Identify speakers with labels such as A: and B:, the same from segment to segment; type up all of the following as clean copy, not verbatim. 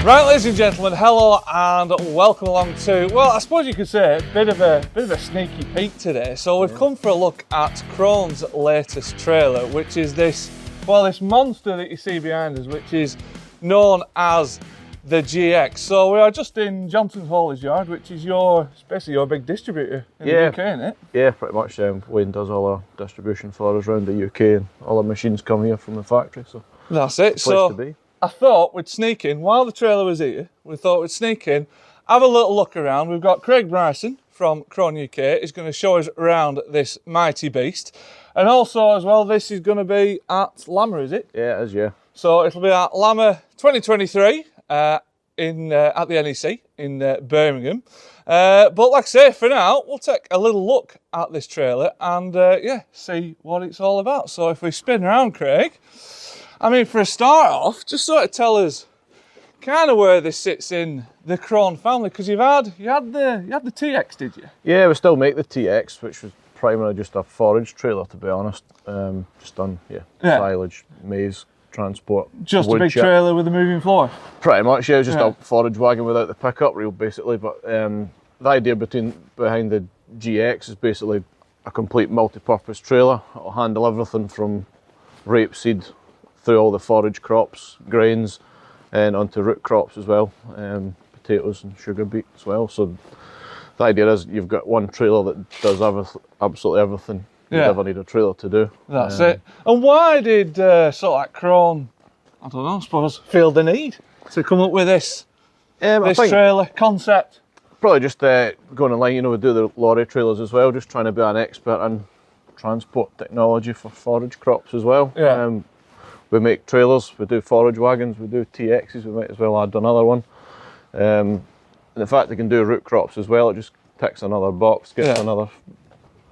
A: Right, ladies and gentlemen, hello and welcome along to, well, I suppose you could say a bit of a sneaky peek today. So we've come for a look at Krone's latest trailer, which is this monster that you see behind us, which is known as the GX. So we are just in Johnson's Haulage Yard, which is basically your big distributor in the UK, isn't it? Yeah,
B: pretty much. Wayne does all our distribution for us around the UK, and all our machines come here from the factory. So
A: that's it. So to be. I thought we'd sneak in, while the trailer was here, have a little look around. We've got Craig Bryson from Krone UK. He's going to show us around this mighty beast. And also as well, this is going to be at Lama, is it?
B: Yeah, it is, yeah.
A: So it'll be at Lama 2023 at the NEC in Birmingham. But like I say, for now, we'll take a little look at this trailer and see what it's all about. So if we spin around, Craig, I mean, for a start off, just sort of tell us kind of where this sits in the Krone family, because you had the TX, did you?
B: Yeah, we still make the TX, which was primarily just a forage trailer, to be honest. Just done, silage, maize, transport.
A: Just a big trailer with a moving floor?
B: Pretty much, yeah. It was just a forage wagon without the pickup reel, basically. But the idea behind the GX is basically a complete multi-purpose trailer. It'll handle everything from rapeseed through all the forage crops, grains, and onto root crops as well, potatoes and sugar beet as well. So the idea is you've got one trailer that does absolutely everything you'd ever need a trailer to do.
A: That's it. And why did sort of like Krone, I don't know, I suppose, feel the need to come up with this trailer concept?
B: Probably just going online, we do the lorry trailers as well, just trying to be an expert in transport technology for forage crops as well.
A: Yeah.
B: We make trailers, we do forage wagons, we do TXs, we might as well add another one. And the fact they can do root crops as well, it just ticks another box, gets another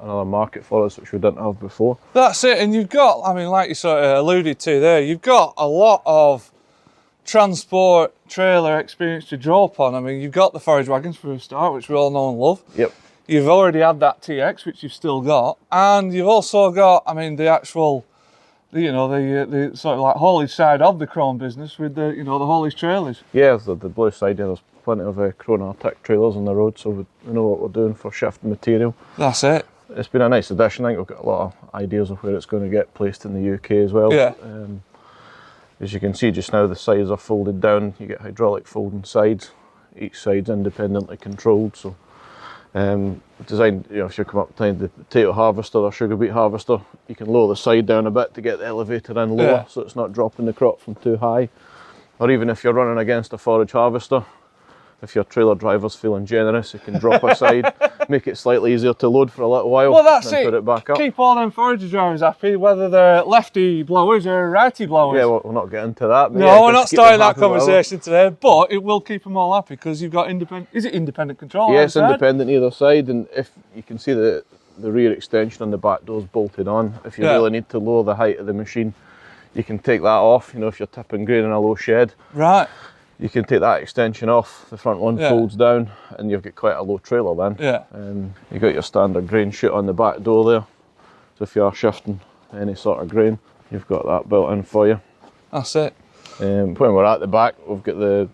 B: market for us, which we didn't have before.
A: That's it, and you've got, I mean, like you sort of alluded to there, you've got a lot of transport trailer experience to draw upon. I mean, you've got the forage wagons for a start, which we all know and love.
B: Yep.
A: You've already had that TX, which you've still got, and you've also got, I mean, the actual, the sort of like haulage side of the Krone business with the, the haulage trailers.
B: Yeah, the blue side, there's plenty of Krone Arctic trailers on the road, so we know what we're doing for shifting material.
A: That's it.
B: It's been a nice addition. I think we've got a lot of ideas of where it's going to get placed in the UK as well.
A: Yeah.
B: As you can see just now, the sides are folded down. You get hydraulic folding sides. Each side's independently controlled, so designed, if you come up behind the potato harvester or sugar beet harvester, you can lower the side down a bit to get the elevator in lower, so it's not dropping the crop from too high. Or even if you're running against a forage harvester, if your trailer driver's feeling generous, you can drop a side, make it slightly easier to load for a little while,
A: well, that's
B: then put it back up.
A: Keep all them forage drivers happy, whether they're lefty blowers or righty blowers.
B: Yeah, we'll not get into that.
A: No, we're not starting that conversation today, but it will keep them all happy because you've got independent control.
B: Yeah, it's independent either side, and if you can see the rear extension on the back door's bolted on, if you really need to lower the height of the machine, you can take that off, if you're tipping grain in a low shed.
A: Right.
B: You can take that extension off, the front one folds down, and you've got quite a low trailer then.
A: Yeah.
B: You've got your standard grain chute on the back door there, so if you are shifting any sort of grain, you've got that built in for you.
A: That's it.
B: When we're at the back, we've got the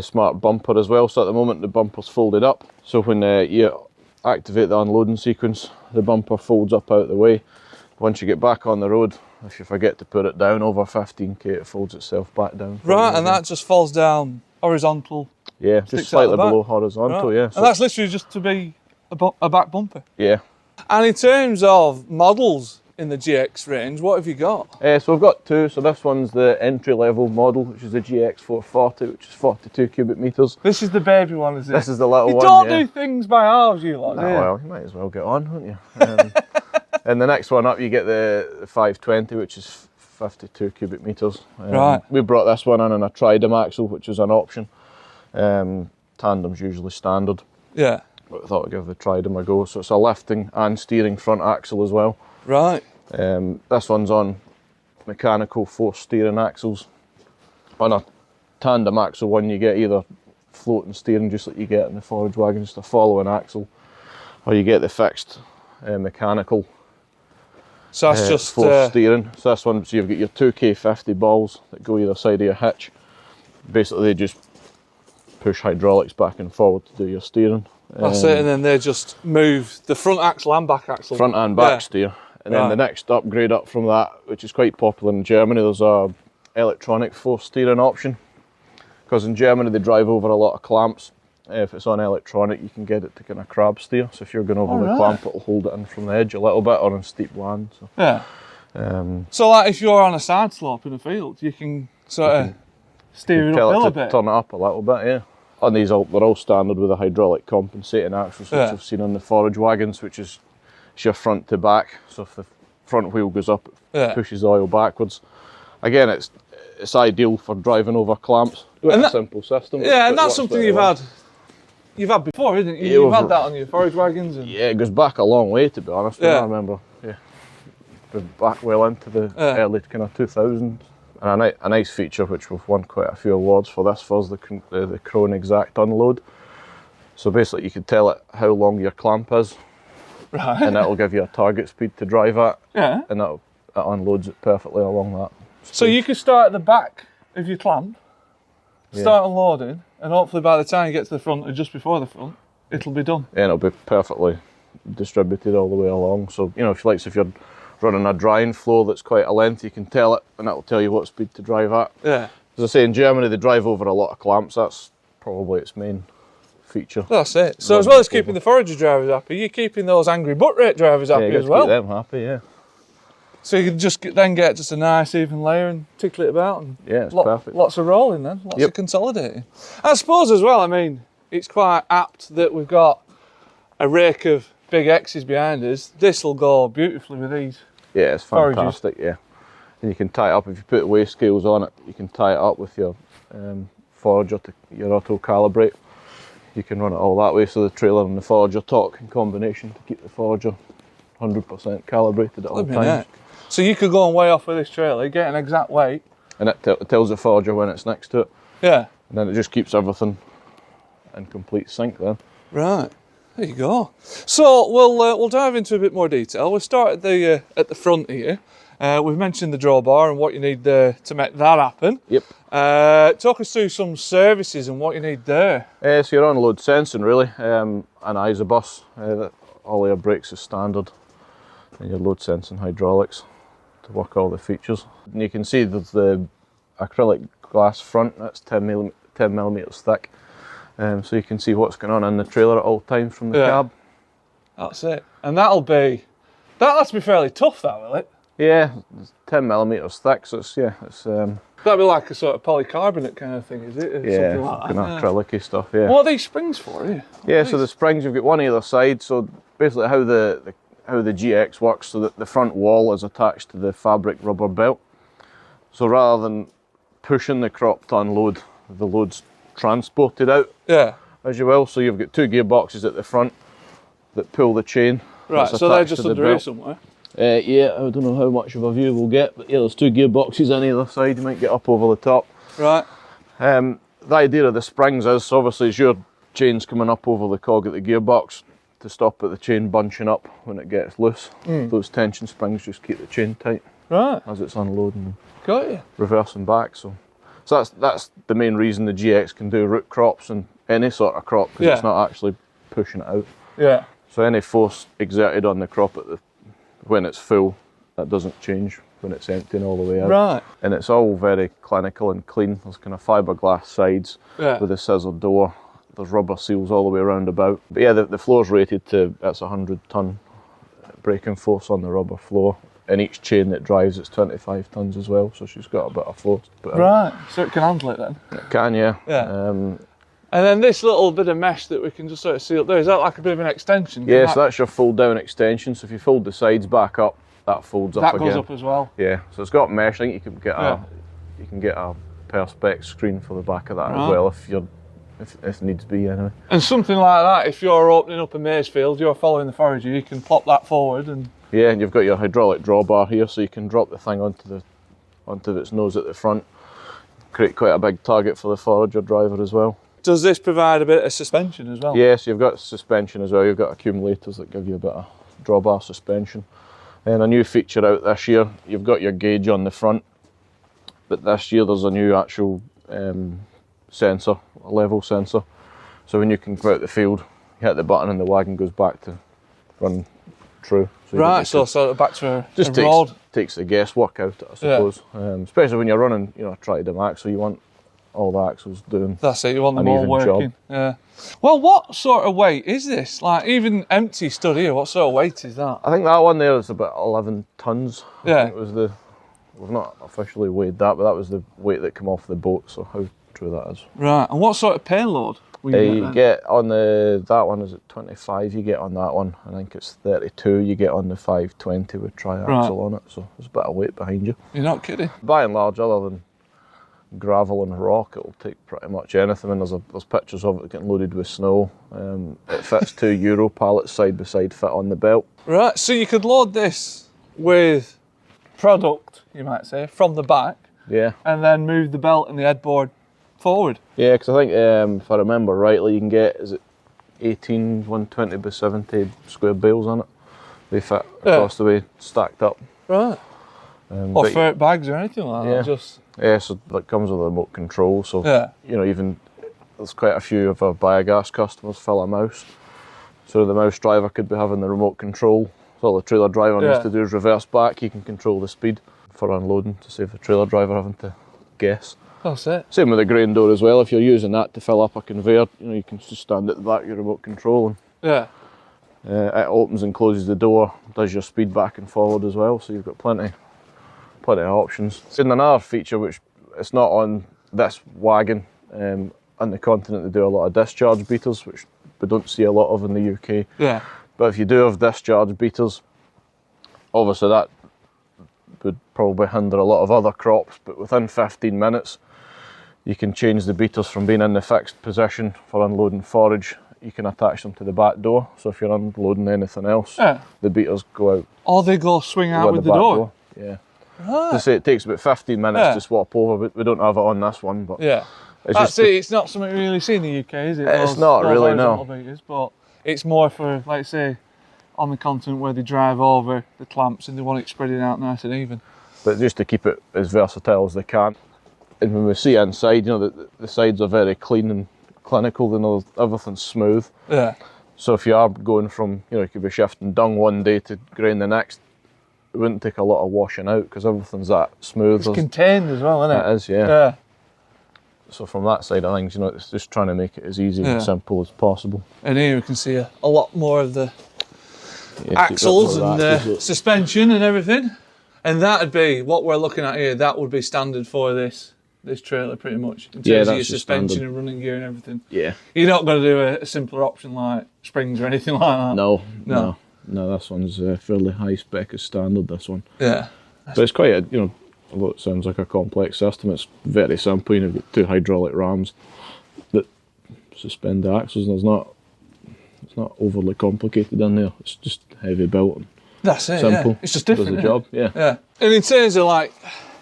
B: smart bumper as well, so at the moment the bumper's folded up, so when you activate the unloading sequence, the bumper folds up out the way. Once you get back on the road, if you forget to put it down over 15k, it folds itself back down.
A: Right, and that just falls down horizontal?
B: Yeah, just slightly below horizontal, yeah. So
A: and that's literally just to be a back bumper?
B: Yeah.
A: And in terms of models in the GX range, what have you got?
B: So we've got two. So this one's the entry-level model, which is the GX 440, which is 42 cubic metres.
A: This is the baby one, is it?
B: This is the little one,
A: You don't do things by halves, you lot, do you?
B: Well, you might as well get on, wouldn't you? And the next one up, you get the 520, which is 52 cubic metres.
A: Right.
B: We brought this one in a tridem axle, which is an option. Tandem's usually standard.
A: Yeah.
B: But I thought I'd give the tridem a go. So it's a lifting and steering front axle as well.
A: Right.
B: This one's on mechanical force steering axles. On a tandem axle one, you get either floating steering, just like you get in the forage wagon, just a following axle, or you get the fixed mechanical.
A: So that's just
B: force steering. So this one, so you've got your 2K50 balls that go either side of your hitch. Basically, they just push hydraulics back and forward to do your steering.
A: That's it, and then they just move the front axle and back axle.
B: Front and back steer. And then the next upgrade up from that, which is quite popular in Germany, there's a electronic force steering option. Because in Germany they drive over a lot of clamps. If it's on electronic, you can get it to kind of crab steer. So if you're going over the clamp, it'll hold it in from the edge a little bit, or on steep land. So.
A: Yeah. So like if you're on a side slope in a field, you can sort of steer it uphill a bit.
B: Turn it up a little bit, yeah. And these they're all standard with a hydraulic compensating axles, which I've seen on the forage wagons, which is your front to back. So if the front wheel goes up, it pushes the oil backwards. Again, it's ideal for driving over clamps. It's a simple system.
A: Yeah, and that's something you've had before, isn't it? You've had that on your forage wagons. And...
B: Yeah, it goes back a long way, to be honest. I remember. Yeah, back well into the early kind of 2000s. And a nice feature, which we've won quite a few awards for this, was the Krone exact unload. So basically, you can tell it how long your clamp is, and that'll give you a target speed to drive at. Yeah. And it unloads it perfectly along that.
A: So you can start at the back of your clamp, start unloading, and hopefully by the time you get to the front, or just before the front, it'll be done.
B: Yeah, and it'll be perfectly distributed all the way along. So if you're running a drying floor that's quite a length, you can tell it, and that'll tell you what speed to drive at. Yeah. As I say, in Germany they drive over a lot of clamps. That's probably its main feature.
A: That's it. So as well as keeping the forager drivers happy, you're keeping those angry butt rate drivers happy as well.
B: Keep them happy, yeah.
A: So you can just then get just a nice even layer and tickle it about, and
B: it's perfect.
A: Lots of rolling then, lots of consolidating. I suppose as well, I mean, it's quite apt that we've got a rake of big X's behind us. This will go beautifully with these.
B: Yeah, it's fantastic, yeah. And you can tie it up, if you put weigh scales on it, you can tie it up with your forager to your auto calibrate. You can run it all that way, so the trailer and the forager talk in combination to keep the forager 100% calibrated at all times.
A: So you could go and weigh off with this trailer, get an exact weight.
B: And it tells the forager when it's next to it. Yeah. And then it just keeps everything in complete sync then.
A: Right. There you go. So we'll dive into a bit more detail. We'll start at the front here. We've mentioned the drawbar and what you need there to make that happen.
B: Yep.
A: Talk us through some services and what you need there.
B: So your unload sensing really, an isobus. All your brakes is standard, and your load sensing hydraulics to work all the features. And you can see there's the acrylic glass front. That's 10 millimeters thick. So you can see what's going on in the trailer at all times from the cab.
A: That's it. And that'll be fairly tough, that will it?
B: Yeah, it's 10 millimeters thick, so it's
A: that'll be like a sort of polycarbonate kind of thing, is it?
B: Yeah,
A: something like
B: kind of acrylic-y stuff, yeah.
A: What are these springs for, yeah?
B: Yeah, so the springs, you've got one either side, so basically how the GX works, so that the front wall is attached to the fabric rubber belt. So rather than pushing the crop to unload, the load's transported out, as you will. So you've got two gearboxes at the front that pull the chain.
A: Right, so they're just under here somewhere?
B: Yeah, I don't know how much of a view we'll get, but yeah, there's two gearboxes on either side. You might get up over the top.
A: Right.
B: The idea of the springs is, obviously, as your chain's coming up over the cog at the gearbox, to stop at the chain bunching up when it gets loose. Those tension springs just keep the chain tight. Right. As it's unloading.
A: Got you.
B: Reversing back, so that's the main reason the GX can do root crops and any sort of crop, because it's not actually pushing it out. Yeah. So any force exerted on the crop when it's full, that doesn't change when it's emptying all the way out. Right. And it's all very clinical and clean. There's kind of fiberglass sides with a scissor door. There's rubber seals all the way around about. But yeah, the floor's rated to, that's 100-ton braking force on the rubber floor. And each chain that drives, it's 25 tons as well, so she's got a bit of force.
A: Right, so it can handle it then?
B: It can, yeah.
A: And then this little bit of mesh that we can just sort of seal there, is that like a bit of an extension?
B: Yeah, so that's your fold down extension. So if you fold the sides back up, that folds up again.
A: That goes up as well?
B: Yeah, so it's got mesh. I think you can get a perspex screen for the back of that as well if needs be anyway.
A: And something like that, if you're opening up a maize field, you're following the forager, you can plop that forward and...
B: Yeah, and you've got your hydraulic drawbar here, so you can drop the thing onto its nose at the front. Create quite a big target for the forager driver as well.
A: Does this provide a bit of suspension as well?
B: Yes, you've got suspension as well. You've got accumulators that give you a bit of drawbar suspension. And a new feature out this year, you've got your gauge on the front, but this year there's a new actual sensor a level sensor. So when you can go out the field, you hit the button and the wagon goes back to run true. So
A: right, so sort of back to a
B: just
A: road.
B: takes the guesswork out, I suppose. Especially when you're running, you know, a tri-dam axle, you want all the axles doing.
A: That's it, you want them
B: an
A: all
B: even
A: working.
B: job.
A: Yeah. Well, what sort of weight is this? Like, even empty stood here, what sort of weight is that?
B: I think that one there is about 11 tons.
A: Yeah.
B: I think it was we've not officially weighed that, but that was the weight that came off the boat, so how true that is.
A: Right, and what sort of payload will
B: You get on that one, is it 25 you get on that one? I think it's 32 you get on the 520 with tri-axle on it, so there's a bit of weight behind you.
A: You're not kidding.
B: By and large, other than gravel and rock, it'll take pretty much anything. And there's pictures of it getting loaded with snow. It fits 2 Euro pallets side by side, fit on the belt.
A: Right, so you could load this with product, you might say, from the back,
B: Yeah.
A: and then move the belt and the headboard forward.
B: Yeah, because I think if I remember rightly, you can get, is it 18 120 by 70 square bales on it? They fit across the way, stacked up.
A: Right. Or ferret bags or anything like that. Just
B: so that comes with a remote control. So
A: yeah.
B: you know, even there's quite a few of our biogas customers fill a mouse. So the mouse driver could be having the remote control. So all the trailer driver needs to do is reverse back. You can control the speed for unloading to save the trailer driver having to guess.
A: That's it.
B: Same with the grain door as well. If you're using that to fill up a conveyor, you know, you can just stand at the back of your remote control and it opens and closes the door, does your speed back and forward as well. So you've got plenty of options. And another feature which it's not on this wagon, on the continent they do a lot of discharge beaters, which we don't see a lot of in the UK.
A: Yeah.
B: But if you do have discharge beaters, obviously that would probably hinder a lot of other crops, but within 15 minutes you can change the beaters from being in the fixed position for unloading forage. You can attach them to the back door, so if you're unloading anything else, the beaters go out.
A: Or they go swing out with the door.
B: Yeah.
A: Right.
B: To say it takes about 15 minutes to swap over, but we don't have it on this one. But
A: it's not something we really see in the UK, is it?
B: It's not really, no.
A: Beaters, but it's more for, like say, on the continent where they drive over the clamps and they want it spreading out nice and even.
B: But just to keep it as versatile as they can. And when we see inside, you know, the sides are very clean and clinical, you know, everything's smooth.
A: Yeah.
B: So if you are going from, you know, you could be shifting dung one day to grain the next, it wouldn't take a lot of washing out because everything's that smooth.
A: It's contained as well, isn't it?
B: It is, yeah. So from that side of things, you know, it's just trying to make it as easy and simple as possible.
A: And here we can see a lot more of the axles and suspension and everything. And that'd be, what we're looking at here, that would be standard for this trailer pretty much. In terms of your suspension and running gear and everything. Yeah. You're not going to do a simpler option like springs or anything like that?
B: No, this one's fairly high spec as standard, this one.
A: Yeah.
B: But it's quite although it sounds like a complex system, it's very simple. You've got 2 hydraulic rams that suspend the axles, and it's not overly complicated in there. It's just heavy built and
A: that's it,
B: simple.
A: Yeah. It's just different.
B: Does the job, yeah.
A: And in terms of like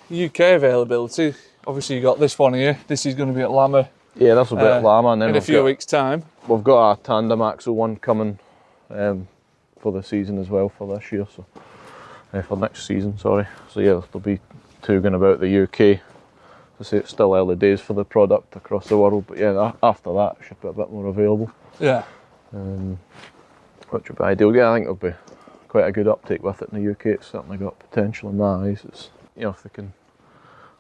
A: UK availability, obviously you got this one here. This is going to be at Lama.
B: Yeah, this will be at Lama, and then
A: in a few weeks' time.
B: We've got a tandem axle one coming for the season as well for this year, so for next season, sorry. So yeah, there'll be 2 going about the UK. I say it's still early days for the product across the world, but yeah, after that, it should be a bit more available.
A: Yeah.
B: Which would be ideal. Yeah, I think there'll be quite a good uptake with it in the UK. It's certainly got potential in my eyes. It's, you know, if they can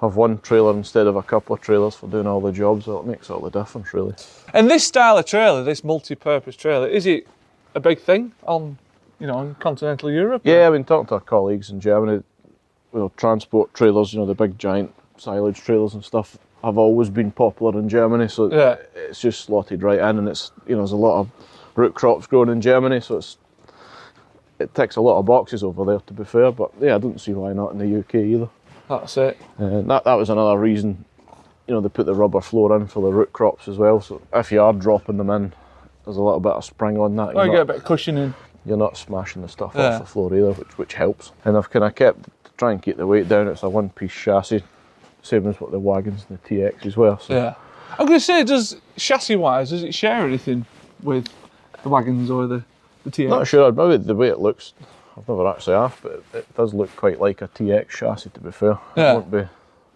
B: have one trailer instead of a couple of trailers for doing all the jobs, well, it makes all the difference, really. And
A: this style of trailer, this multi-purpose trailer, is it a big thing on, in continental Europe?
B: Yeah, I've been talking to our colleagues in Germany. Transport trailers, the big giant silage trailers and stuff, have always been popular in Germany. So it's just slotted right in, and it's there's a lot of root crops grown in Germany, so it ticks a lot of boxes over there, to be fair. But yeah, I don't see why not in the UK either.
A: That's it.
B: That was another reason, they put the rubber floor in for the root crops as well. So if you are dropping them in, there's a little bit of spring on that.
A: You get a bit of cushioning.
B: You're not smashing the stuff off the floor either, which helps. And I've kind of kept, to try and keep the weight down, it's a one-piece chassis, same as what the wagons and the TXs were. So. Yeah.
A: I'm going to say, chassis-wise, does it share anything with the wagons or the TX?
B: Not sure. Maybe the way it looks, I've never actually asked, but it does look quite like a TX chassis, to be fair. It won't be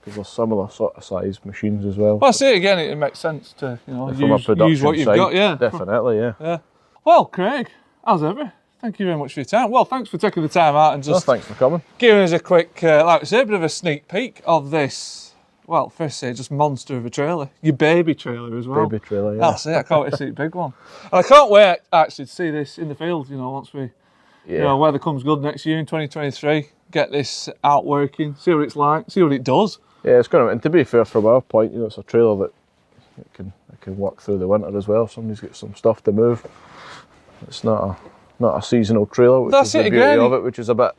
B: because they're similar sort of size machines as well.
A: Well, I see it again, it makes sense to, you know,
B: From a production
A: use what you've
B: side,
A: got, yeah.
B: definitely, yeah.
A: Yeah. Well, Craig, as ever, thank you very much for your time. Well, thanks for taking the time out and just
B: Thanks for coming.
A: giving us a quick, like I say, a bit of a sneak peek of this, well, first say, just monster of a trailer. Your baby trailer as well.
B: Baby trailer, yeah.
A: That's it, I can't wait to see a big one. And I can't wait, actually, to see this in the field, you know, once we, you know, weather comes good next year in 2023, get this out working, see what it's like, see what it does.
B: Yeah, it's going to, and to be fair, from our point, you know, it's a trailer that it can work through the winter as well. If somebody's got some stuff to move, it's not a seasonal trailer, which is the beauty of it, which is a bit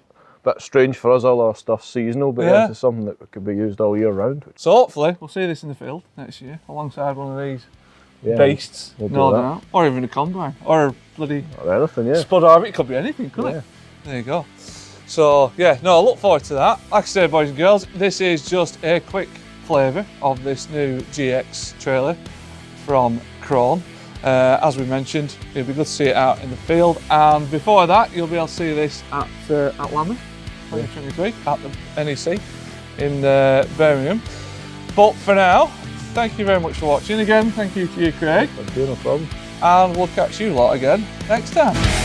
B: strange for us. All our stuff's seasonal, but yeah, it's something that could be used all year round.
A: So hopefully we'll see this in the field next year, alongside one of these beasts, no doubt, or even a combine, or a bloody
B: anything, yeah.
A: Spud Harvey. It could be anything, couldn't it? There you go. So yeah, no, I look forward to that. Like I say, boys and girls, this is just a quick flavour of this new GX trailer from Krone. As we mentioned, it'll be good to see it out in the field, and before that, you'll be able to see this at Lambeth 2023 at the NEC in Birmingham. But for now, thank you very much for watching again. Thank you to you, Craig.
B: Thank you, no problem.
A: And we'll catch you lot again next time.